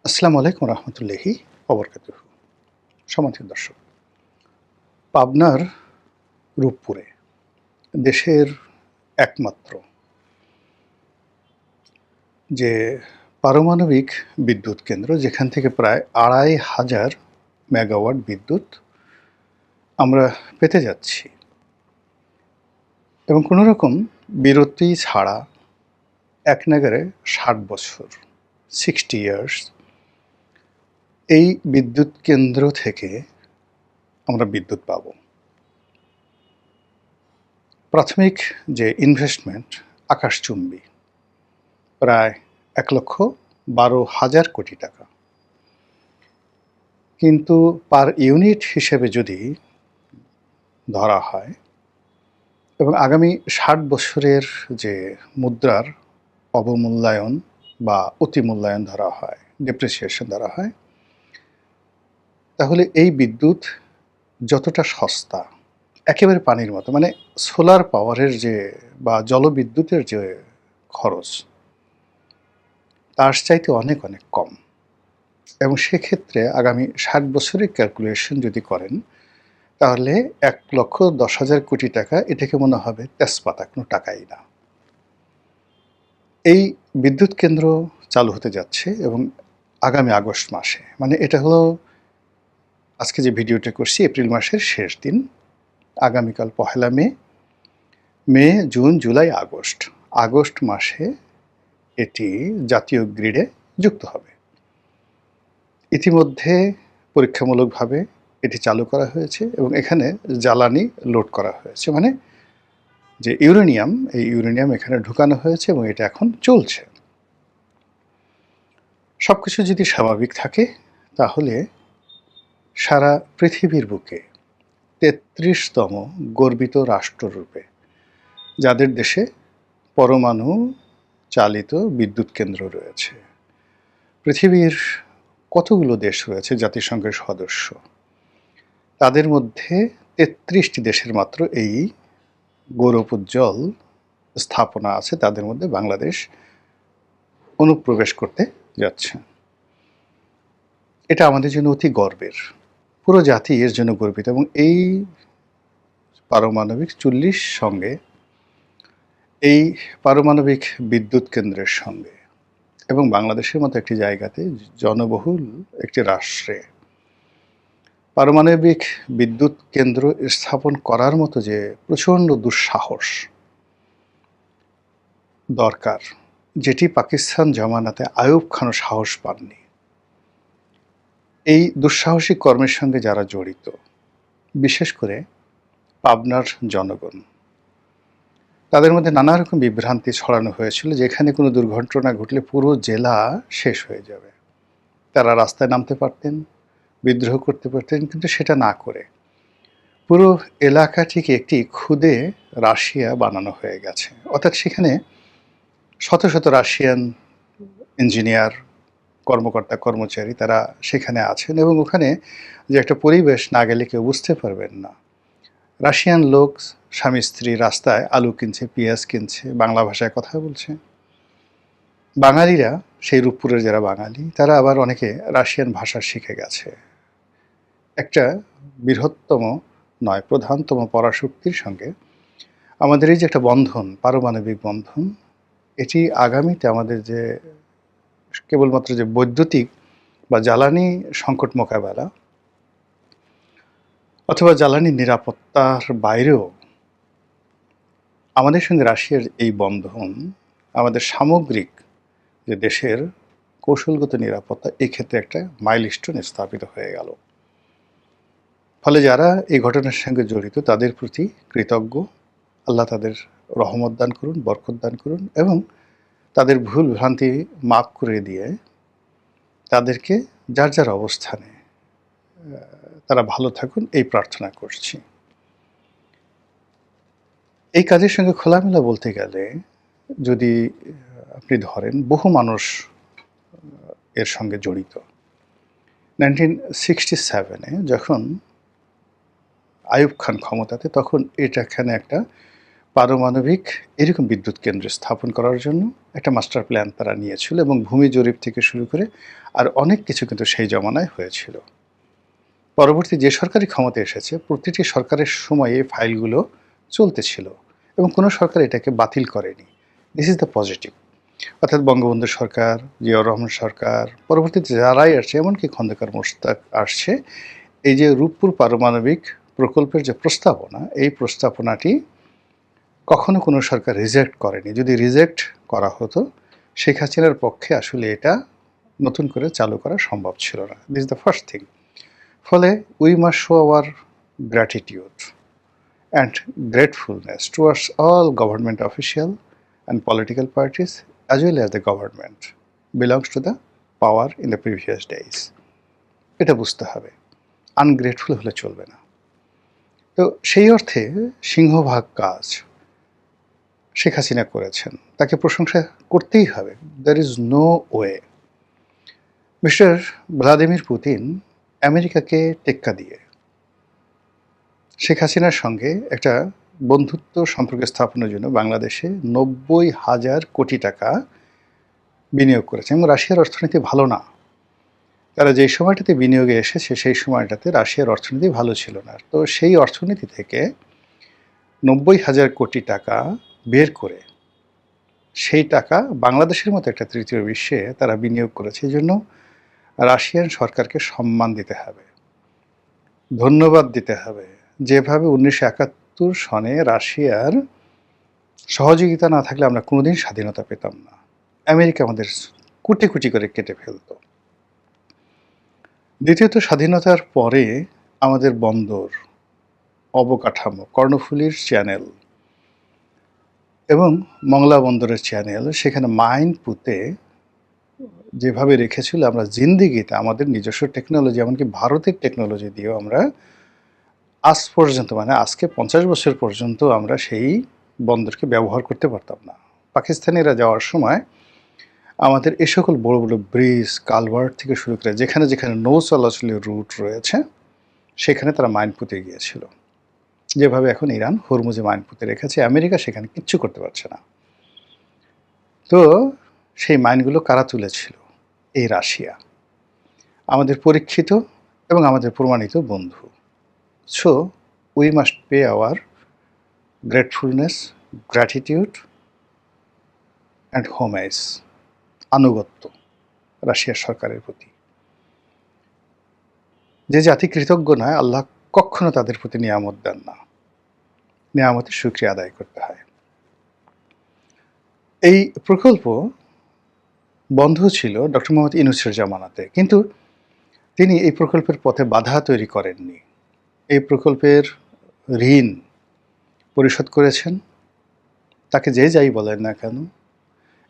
আসসালামু আলাইকুম রহমতুল্লাহি ওবরকাতুহু। সম্মানিত দর্শক, পাবনার রূপপুরে দেশের একমাত্র যে পারমাণবিক বিদ্যুৎ কেন্দ্র, যেখান থেকে প্রায় ২,৫০০ মেগাওয়াট বিদ্যুৎ আমরা পেতে যাচ্ছি এবং কোনো রকম বিরতি ছাড়া একনাগাড়ে ৬০ বছর ৬০ ইয়ার্স এই বিদ্যুৎ কেন্দ্র থেকে আমরা বিদ্যুৎ পাব। প্রাথমিক যে ইনভেস্টমেন্ট আকাশচুম্বী, প্রায় ১,১২,০০০ কোটি টাকা। কিন্তু পার ইউনিট হিসেবে যদি ধরা হয় এবং আগামী ৬০ বছরের যে মুদ্রার অবমূল্যায়ন বা অতিমূল্যায়ন ধরা হয়, ডেপ্রিসিয়েশন ধরা হয়, তাহলে এই বিদ্যুৎ যতটা সস্তা, একেবারে পানির মতো, মানে সোলার পাওয়ারের যে বা জলবিদ্যুতের যে খরচ, তার চাইতে অনেক অনেক কম। এবং সেক্ষেত্রে আগামী ৬০ বছরের ক্যালকুলেশন যদি করেন, তাহলে ১,১০,০০০ কোটি টাকা, এটাকে মনে হবে তেজপাতা, কোনো টাকাই না। এই বিদ্যুৎ কেন্দ্র চালু হতে যাচ্ছে এবং আগামী আগস্ট মাসে, মানে এটা হলো আজকে যে ভিডিওটা করছি এপ্রিল মাসের শেষ দিন, আগামীকাল পহেলা মে, জুন, জুলাই, আগস্ট মাসে এটি জাতীয় গ্রিডে যুক্ত হবে। ইতিমধ্যে পরীক্ষামূলকভাবে এটি চালু করা হয়েছে এবং এখানে জ্বালানি লোড করা হয়েছে, মানে যে ইউরেনিয়াম, এই ইউরেনিয়াম এখানে ঢুকানো হয়েছে এবং এটা এখন চলছে। সব কিছু যদি স্বাভাবিক থাকে, তাহলে সারা পৃথিবীর বুকে ৩৩তম গর্বিত রাষ্ট্ররূপে, যাদের দেশে পরমাণু চালিত বিদ্যুৎ কেন্দ্র রয়েছে, পৃথিবীর কতগুলো দেশ রয়েছে জাতিসংঘের সদস্য, তাদের মধ্যে ৩৩টি দেশের মাত্র এই গৌরবোজ্জ্বল স্থাপনা আছে, তাদের মধ্যে বাংলাদেশ অনুপ্রবেশ করতে যাচ্ছে। এটা আমাদের জন্য অতি গর্বের, পুরো জাতি এর জন্য গর্বিত। এবং এই পারমাণবিক চুল্লির সঙ্গে, এই পারমাণবিক বিদ্যুৎ কেন্দ্রের সঙ্গে এবং বাংলাদেশের মতো একটি জায়গাতে, জনবহুল একটি রাষ্ট্রে পারমাণবিক বিদ্যুৎ কেন্দ্র স্থাপন করার মতো যে প্রচণ্ড দুঃসাহস দরকার, যেটি পাকিস্তান জমানাতে আইয়ুব খানও সাহস পাননি, এই দুঃসাহসিক কর্মের সঙ্গে যারা জড়িত, বিশেষ করে পাবনার জনগণ, তাদের মধ্যে নানা রকম বিভ্রান্তি ছড়ানো হয়েছিল, যেখানে কোনো দুর্ঘটনা ঘটলে পুরো জেলা শেষ হয়ে যাবে। তারা রাস্তায় নামতে পারতেন, বিদ্রোহ করতে পারতেন, কিন্তু সেটা না করে পুরো এলাকাটিকে একটি ক্ষুদে রাশিয়া বানানো হয়ে গেছে। অর্থাৎ সেখানে শত শত রাশিয়ান ইঞ্জিনিয়ার, কর্মকর্তা কর্মচারী, তারা সেখানে আছেন এবং ওখানে যে একটা পরিবেশ, না গেলে কেউ বুঝতে পারবেন না। রাশিয়ান লোক স্বামী স্ত্রী রাস্তায় আলু কিনছে, পেঁয়াজ কিনছে, বাংলা ভাষায় কথা বলছে। বাঙালিরা, সেই রূপপুরের যারা বাঙালি, তারা আবার অনেকে রাশিয়ান ভাষা শিখে গেছে। একটা বৃহত্তম নয়, প্রধানতম পরাশক্তির সঙ্গে আমাদের এই যে একটা বন্ধন, পারমাণবিক বন্ধন, এটি আগামীতে আমাদের যে কেবলমাত্র যে বৈদ্যুতিক বা জ্বালানি সংকট মোকাবেলা অথবা জ্বালানি নিরাপত্তার বাইরেও আমাদের সঙ্গে রাশিয়ার এই বন্ধন আমাদের সামগ্রিক যে দেশের কৌশলগত নিরাপত্তা, এই ক্ষেত্রে একটা মাইলস্টোন স্থাপিত হয়ে গেল। ফলে যারা এই ঘটনার সঙ্গে জড়িত, তাদের প্রতি কৃতজ্ঞ। আল্লাহ তাদের রহমত দান করুন, বরকত দান করুন এবং তাদের ভুল ভ্রান্তি মাফ করে দিয়ে তাদেরকে যার যার অবস্থানে তারা ভালো থাকুন, এই প্রার্থনা করছি। এই কাজের সঙ্গে খোলামেলা বলতে গেলে, যদি আপনি ধরেন, বহু মানুষ এর সঙ্গে জড়িত। 1967-এ যখন আইয়ুব খান ক্ষমতাতে, তখন এখানে একটা পারমাণবিক এরকম বিদ্যুৎ কেন্দ্র স্থাপন করার জন্য একটা মাস্টার প্ল্যান তারা নিয়েছিল এবং ভূমি জরিপ থেকে শুরু করে আর অনেক কিছু কিন্তু সেই জমানায় হয়েছিল। পরবর্তী যে সরকারি ক্ষমতায় এসেছে প্রতিটি সরকারের সময় এই ফাইলগুলো চলতেছিল এবং কোনো সরকার এটাকে বাতিল করেনি। This is the positive. অর্থাৎ বঙ্গবন্ধু সরকার, জিয়াউর রহমান সরকার, পরবর্তীতে যারাই আসছে, এমনকি খন্দকার মোশতাক আসছে, এই যে রূপপুর পারমাণবিক প্রকল্পের যে প্রস্তাবনা, এই প্রস্তাবনাটি কখনো কোনো সরকার রিজেক্ট করেনি। যদি রিজেক্ট করা হতো শেখ হাসিনার পক্ষে আসলে এটা নতুন করে চালু করা সম্ভব ছিল না। This is the first thing. ফলে we must show our gratitude and gratefulness towards all government official and political parties as well as the government belongs to the power in the previous days. এটা বুঝতে হবে, ungrateful হলে চলবে না। তো সেই অর্থে সিংহভাগ কাজ শেখ হাসিনা করেছেন, তাকে প্রশংসা করতেই হবে। There is no way. Mister Vladimir Putin আমেরিকাকে টেক্কা দিয়ে শেখ হাসিনার সঙ্গে একটা বন্ধুত্ব সম্পর্ক স্থাপনের জন্য বাংলাদেশে 90,000 কোটি টাকা বিনিয়োগ করেছে এবং রাশিয়ার অর্থনীতি ভালো না। তারা যেই সময়টাতে বিনিয়োগে এসেছে সেই সময়টাতে রাশিয়ার অর্থনীতি ভালো ছিল না। তো সেই অর্থনীতি থেকে 90,000 কোটি টাকা বের করে সেই টাকা বাংলাদেশের মতো একটা তৃতীয় বিশ্বে তারা বিনিয়োগ করেছে। এই জন্য রাশিয়ান সরকারকে সম্মান দিতে হবে, ধন্যবাদ দিতে হবে। যেভাবে 1971 সনে রাশিয়ার সহযোগিতা না থাকলে আমরা কোনোদিন স্বাধীনতা পেতাম না। আমেরিকা আমাদের কুটি কুটি করে কেটে ফেলত। দ্বিতীয়ত, স্বাধীনতার পরে আমাদের বন্দর, অবকাঠামো, কর্ণফুলীর চ্যানেল এবং মংলা বন্দরের চ্যানেল, সেখানে মাইন পুঁতে যেভাবে রেখেছিল, আমরা জিন্দিগিতে আমাদের নিজস্ব টেকনোলজি, এমনকি ভারতের টেকনোলজি দিয়েও আমরা আজ পর্যন্ত, মানে আজকে 50 বছর পর্যন্ত আমরা সেই বন্দরকে ব্যবহার করতে পারতাম না। পাকিস্তানিরা যাওয়ার সময় আমাদের এই সকল বড় বড় ব্রিজ, কালভার্ট থেকে শুরু করে যেখানে যেখানে নৌ চলাচলের রুট রয়েছে সেখানে তারা মাইন পুঁতে গিয়েছিল। যেভাবে এখন ইরান হরমুজে মাইন পুঁতে রেখেছে, আমেরিকা সেখানে কিচ্ছু করতে পারছে না। তো সেই মাইনগুলো কারা তুলেছিল? এই রাশিয়া, আমাদের পরীক্ষিত এবং আমাদের প্রমাণিত বন্ধু। So we must pay our gratefulness, gratitude and homage, আনুগত্য রাশিয়ার সরকারের প্রতি। যে জাতি কৃতজ্ঞ নয়, আল্লাহ কখনো তাদের প্রতি নিয়ামত দেন না। নিয়ামতের শুকরিয়া আদায় করতে হয়। এই প্রকল্প বন্ধ ছিল ডক্টর মোহাম্মদ ইউনূসের জামানাতে, কিন্তু তিনি এই প্রকল্পের পথে বাধা তৈরি করেননি। এই প্রকল্পের ঋণ পরিশোধ করেছেন, তাকে যে যাই বলেন না কেন,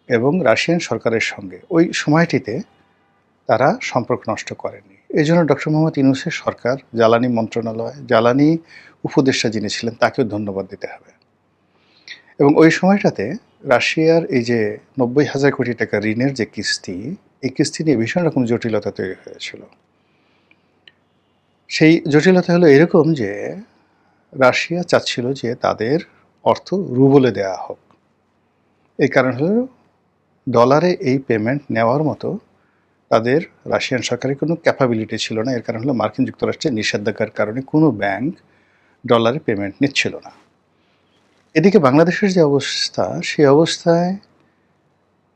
এবং রাশিয়ান সরকারের সঙ্গে ওই সময়টিতে তারা সম্পর্ক নষ্ট করেনি। এই জন্য ডক্টর মোহাম্মদ ইউনূসের সরকার, জ্বালানি মন্ত্রণালয়, জ্বালানি উপদেষ্টা যিনি ছিলেন তাকেও ধন্যবাদ দিতে হবে। এবং ওই সময়টাতে রাশিয়ার এই যে 90,000 কোটি টাকা ঋণের যে কিস্তি, এই কিস্তি নিয়ে ভীষণ রকম জটিলতা তৈরি হয়েছিল। সেই জটিলতা হলো এরকম যে রাশিয়া চাচ্ছিল যে তাদের অর্থ রুবলে দেওয়া হোক। এই কারণ হলো ডলারে এই পেমেন্ট নেওয়ার মতো তাদের রাশিয়ান সরকারের কোনো ক্যাপাবিলিটি ছিল না। এর কারণ হলো মার্কিন যুক্তরাষ্ট্রের নিষেধাজ্ঞার কারণে কোনো ব্যাংক ডলারে পেমেন্ট নিচ্ছিল না। এদিকে বাংলাদেশের যে অবস্থা, সেই অবস্থায়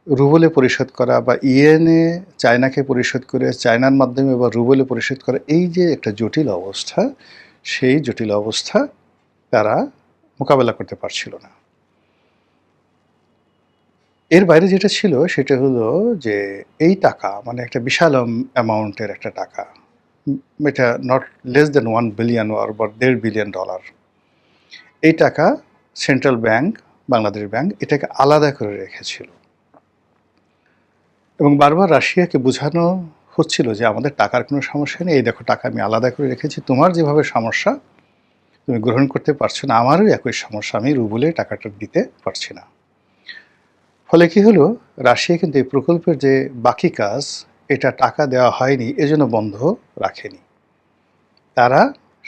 রুবলে পরিশোধ করা বা ইয়েনে চায়নাকে পরিশোধ করে চায়নার মাধ্যমে বা রুবলে পরিশোধ করা, এই যে একটা জটিল অবস্থা, সেই জটিল অবস্থা তারা মোকাবেলা করতে পারছিল না। এর বাইরে যেটা ছিল সেটা হলো যে এই টাকা, মানে একটা বিশাল অ্যামাউন্টের একটা টাকা, এটা not less than 1 billion or $1.5 billion. এই টাকা সেন্ট্রাল ব্যাংক, বাংলাদেশ ব্যাংক এটাকে আলাদা করে রেখেছিল এবং বারবার রাশিয়াকে বোঝানো হচ্ছিল যে আমাদের টাকার কোনো সমস্যা নেই, এই দেখো টাকা আমি আলাদা করে রেখেছি, তোমার যেভাবে সমস্যা তুমি গ্রহণ করতে পারছো না, আমারও একই সমস্যা, আমি রুবলে টাকাটা দিতে পারছি না। ফলে কি হলো, রাশিয়া কিন্তু এই প্রকল্পের যে বাকি কাজ, এটা টাকা দেওয়া হয়নি এজন্য বন্ধ রাখেনি, তারা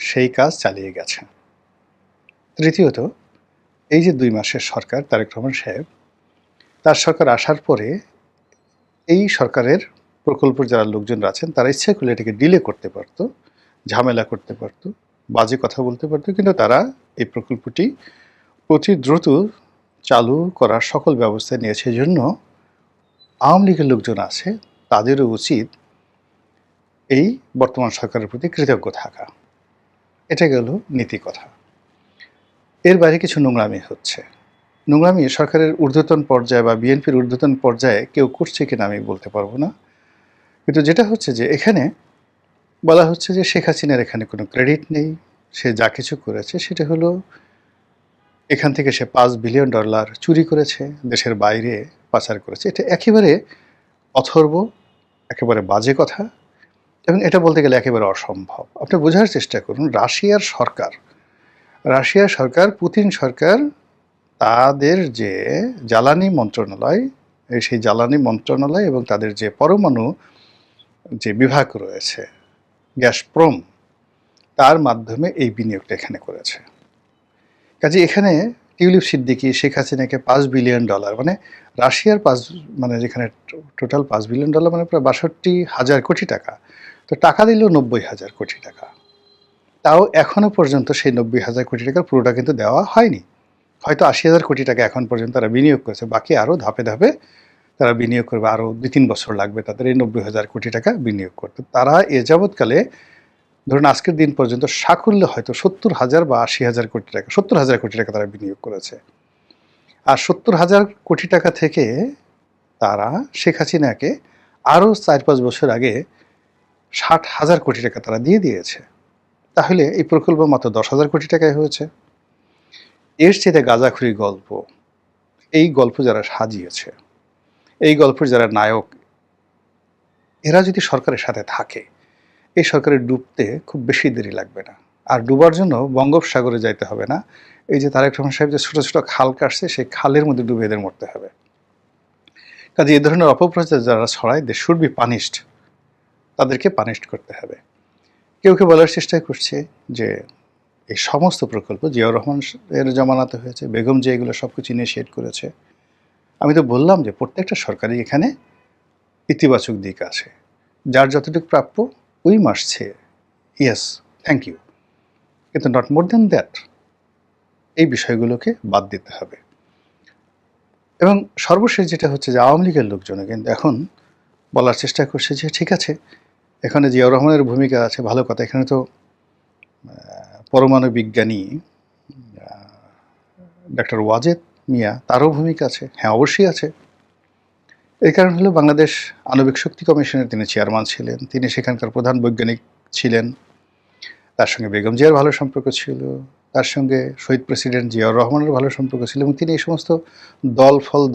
সেই কাজ চালিয়ে গেছে। তৃতীয়ত, এই যে 2 মাসের সরকার তারেক রহমান সাহেব, তার সরকার আসার পরে এই সরকারের প্রকল্পের যারা লোকজনরা আছেন তারা ইচ্ছা করলে এটাকে ডিলে করতে পারত, ঝামেলা করতে পারত, বাজে কথা বলতে পারত, কিন্তু তারা এই প্রকল্পটি অতি দ্রুত চালু করার সকল ব্যবস্থা নিয়েছে। এজন্য আওয়ামী লীগের লোকজন আছে, তাদেরও উচিত এই বর্তমান সরকারের প্রতি কৃতজ্ঞ থাকা। এটা গেল নীতি কথা। এর বাইরে কিছু নোংরামি হচ্ছে। নোংরামি সরকারের ঊর্ধ্বতন পর্যায়ে বা বিএনপির ঊর্ধ্বতন পর্যায়ে কেউ করছে কিনা আমি বলতে পারবো না, কিন্তু যেটা হচ্ছে যে এখানে বলা হচ্ছে যে শেখ হাসিনার এখানে কোনো ক্রেডিট নেই, সে যা কিছু করেছে সেটা হলো এখান থেকে সে $5 বিলিয়ন চুরি করেছে, দেশের বাইরে পাচার করেছে। এটা একেবারে অথর্ব, একেবারে বাজে কথা, এবং এটা বলতে গেলে একেবারে অসম্ভব। আপনি বোঝার চেষ্টা করুন, রাশিয়ার সরকার, পুতিন সরকার, তাদের যে জ্বালানি মন্ত্রণালয়, সেই জ্বালানি মন্ত্রণালয় এবং তাদের যে পরমাণু যে বিভাগ রয়েছে, গ্যাসপ্রম, তার মাধ্যমে এই বিনিয়োগটা এখানে করেছে। কাজে এখানে টিউলিপ সিদ্দিকী শেখ হাসিনাকে $5 বিলিয়ন, মানে রাশিয়ার মানে যেখানে টোটাল $5 বিলিয়ন মানে প্রায় ৬২,০০০ কোটি টাকা, তো টাকা দিল ৯০,০০০ কোটি টাকা। তাও এখনো পর্যন্ত সেই ৯০,০০০ কোটি টাকার পুরোটা কিন্তু দেওয়া হয়নি। হয়তো ৮০,০০০ কোটি টাকা এখন পর্যন্ত তারা বিনিয়োগ করেছে, বাকি আরও ধাপে ধাপে তারা বিনিয়োগ করবে। আরও ২-৩ বছর লাগবে তাদের এই ৯০,০০০ কোটি টাকা বিনিয়োগ করতে। তারা এ যাবৎকালে ধরুন আজকের দিন পর্যন্ত সাকুল্যে হয়তো ৭০,০০০ বা ৮০,০০০ কোটি টাকা, ৭০,০০০ কোটি টাকা তারা বিনিয়োগ করেছে। আর ৭০,০০০ কোটি টাকা থেকে তারা শেখ হাসিনাকে আরও ৪-৫ বছর আগে ৬০,০০০ কোটি টাকা তারা দিয়ে দিয়েছে। তাহলে এই প্রকল্প মাত্র ১০,০০০ কোটি টাকায় হয়েছে। এর চেয়ে গাঁজাখুরি গল্প, এই গল্প যারা সাজিয়েছে, এই গল্পের যারা নায়ক, এরা যদি সরকারের সাথে থাকে, এই সরকারের ডুবতে খুব বেশি দেরি লাগবে না। আর ডুবার জন্য বঙ্গোপসাগরে যাইতে হবে না। এই যে তারেক রহমান সাহেব যে ছোট ছোট খাল কাটছে, সেই খালের মধ্যে ডুবে এদের মরতে হবে। কাজে এই ধরনের অপপ্রচার যারা ছড়ায়, দে শুড বি পানিশড, তাদেরকে পানিশড করতে হবে। কেউ কেউ বলার চেষ্টা করছে যে এই সমস্ত প্রকল্প জিয়াউর রহমান এর জমানাতে হয়েছে, বেগম যে এগুলো সব কিছু ইনিশিয়েট করেছে। আমি তো বললাম যে প্রত্যেকটা সরকারই এখানে ইতিবাচক দিক আছে, যার যতটুকু প্রাপ্য we must say yes, thank you, কিন্তু নট মোর দ্যান দ্যাট। এই বিষয়গুলোকে বাদ দিতে হবে। এবং সর্বশেষ যেটা হচ্ছে যে আওয়ামী লীগের লোকজনও কিন্তু এখন বলার চেষ্টা করছে যে ঠিক আছে, এখানে জিয়াউর রহমানের ভূমিকা আছে, ভালো কথা, এখানে তো পরমাণু বিজ্ঞানী ডক্টর ওয়াজেদ মিয়া, তারও ভূমিকা আছে। হ্যাঁ, অবশ্যই আছে। এই কারণ হলো বাংলাদেশ আণবিক শক্তি কমিশনের তিনি চেয়ারম্যান ছিলেন, তিনি সেখানকার প্রধান বৈজ্ঞানিক ছিলেন, তার সঙ্গে বেগম জিয়ার ভালো সম্পর্ক ছিল, তার সঙ্গে শহীদ প্রেসিডেন্ট জিয়াউর রহমানের ভালো সম্পর্ক ছিল, এবং তিনি এই সমস্ত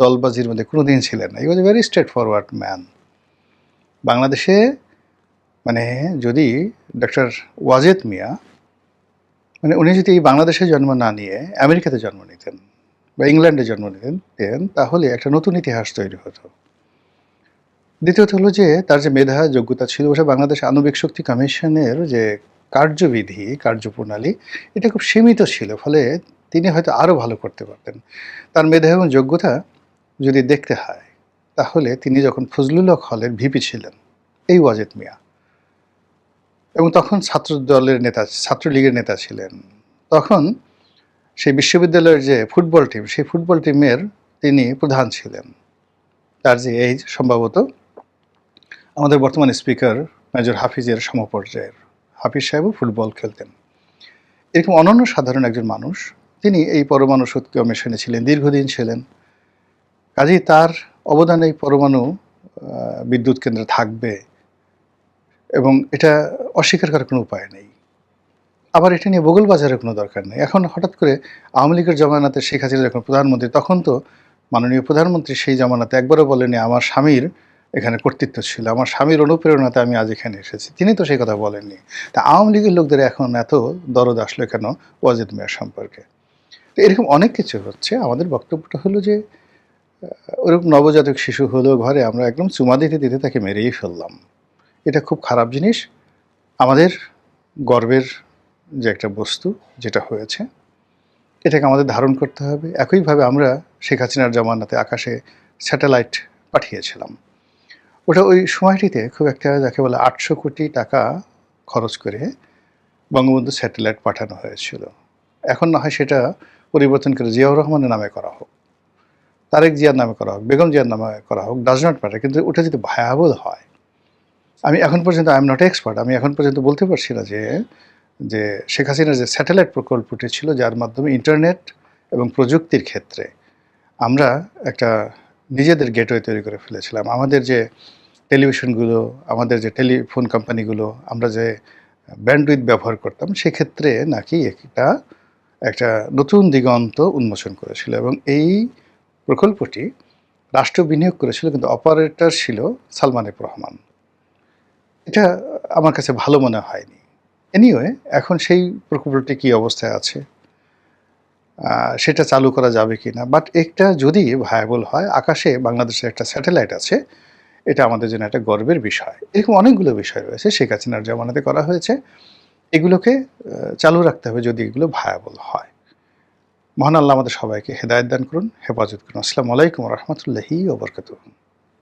দলবাজির মধ্যে কোনোদিন ছিলেন না। He was a very straight forward man. বাংলাদেশে মানে যদি ডক্টর ওয়াজেদ মিয়া, মানে উনি যদি বাংলাদেশে জন্ম না নিয়ে আমেরিকাতে জন্ম নিতেন বা ইংল্যান্ডে জন্ম নিতেন, তাহলে একটা নতুন ইতিহাস তৈরি হতো। দ্বিতীয়ত হলো যে তার যে মেধা যোগ্যতা ছিল, ওটা বাংলাদেশ আণবিক শক্তি কমিশনের যে কার্যবিধি, কার্যপ্রণালী, এটা খুব সীমিত ছিল, ফলে তিনি হয়তো আরও ভালো করতে পারতেন। তার মেধা এবং যোগ্যতা যদি দেখতে হয়, তাহলে তিনি যখন ফজলুল হক হলের ভিপি ছিলেন, এই ওয়াজেদ মিয়া, এবং তখন ছাত্রলীগের নেতা ছিলেন, তখন সেই বিশ্ববিদ্যালয়ের যে ফুটবল টিম, সেই ফুটবল টিমের তিনি প্রধান ছিলেন। তার যে এই সম্ভবত আমাদের বর্তমান স্পিকার মেজর হাফিজের সমপর্যায়ের, হাফিজ সাহেবও ফুটবল খেলতেন। এরকম অনন্য সাধারণ একজন মানুষ, তিনি এই পরমাণু শক্তি কমিশনে ছিলেন, দীর্ঘদিন ছিলেন। কাজেই তার অবদান এই পরমাণু বিদ্যুৎ কেন্দ্রে থাকবে, এবং এটা অস্বীকার করার কোনো উপায় নেই। আবার এটা নিয়ে বগল বাজারের কোনো দরকার নেই। এখন হঠাৎ করে আওয়ামী লীগের জমানাতে শেখ হাসিনা যখন প্রধানমন্ত্রী, তখন তো মাননীয় প্রধানমন্ত্রী সেই জমানাতে একবারও বলেনি আমার স্বামীর এখানে কর্তৃত্ব ছিল, আমার স্বামীর অনুপ্রেরণাতে আমি আজ এখানে এসেছি, তিনি তো সেই কথা বলেননি। তা আওয়ামী লীগের লোকদের এখন এত দরদ আসলো কেন ওয়াজেদ মিয়া সম্পর্কে? তো এরকম অনেক কিছু হচ্ছে। আমাদের বক্তব্যটা হলো যে ওরকম নবজাতক শিশু হলেও ঘরে আমরা একদম চুমা দিতে দিতে তাকে মেরেই ফেললাম। এটা খুব খারাপ জিনিস। আমাদের গর্বের যে একটা বস্তু যেটা হয়েছে, এটাকে আমাদের ধারণ করতে হবে। একইভাবে আমরা শেখ হাসিনার জমানাতে আকাশে স্যাটেলাইট পাঠিয়েছিলাম। ওটা ওই সময়টিতে খুব একটা যাকে বলে ৮০০ কোটি টাকা খরচ করে বঙ্গবন্ধু স্যাটেলাইট পাঠানো হয়েছিল। এখন না হয় সেটা পরিবর্তন করে জিয়াউর রহমানের নামে করা হোক, তারেক জিয়ার নামে করা হোক, বেগম জিয়ার নামে করা হোক, ডাজ নট ম্যাটার। কিন্তু ওটা যদি ভয়াবহ হয়, আমি এখন পর্যন্ত আই এম নট এক্সপার্ট, আমি এখন পর্যন্ত বলতে পারছি না যে যে শেখ হাসিনার যে স্যাটেলাইট প্রকল্পটি ছিল, যার মাধ্যমে ইন্টারনেট এবং প্রযুক্তির ক্ষেত্রে আমরা একটা নিজেদের গেটওয়ে তৈরি করে ফেলেছিলাম। আমাদের যে টেলিভিশনগুলো, আমাদের যে টেলিফোন কোম্পানিগুলো, আমরা যে ব্যান্ডউইথ ব্যবহার করতাম, সেক্ষেত্রে নাকি একটা নতুন দিগন্ত উন্মোচন করেছিল। এবং এই প্রকল্পটি রাষ্ট্র বিনিয়োগ করেছিল, কিন্তু অপারেটর ছিল সালমান এফ রহমান। এটা আমার কাছে ভালো মনে হয়নি। এনিওয়ে, এখন সেই প্রকল্পটি কী অবস্থায় আছে, সেটা চালু করা যাবে কি না। বাট একটা যদি ভায়াবল হয়, আকাশে বাংলাদেশের একটা স্যাটেলাইট আছে, এটা আমাদের জন্য একটা গর্বের বিষয়। এরকম অনেকগুলো বিষয় রয়েছে শেখ হাসিনার জমানাতে করা হয়েছে, এগুলোকে চালু রাখতে হবে যদি এগুলো ভায়াবল হয়। মহান আল্লাহ আমাদের সবাইকে হেদায়েত দান করুন, হেফাজত করুন। আসসালামু আলাইকুম ওয়া রাহমাতুল্লাহি ওয়া বারাকাতুহু।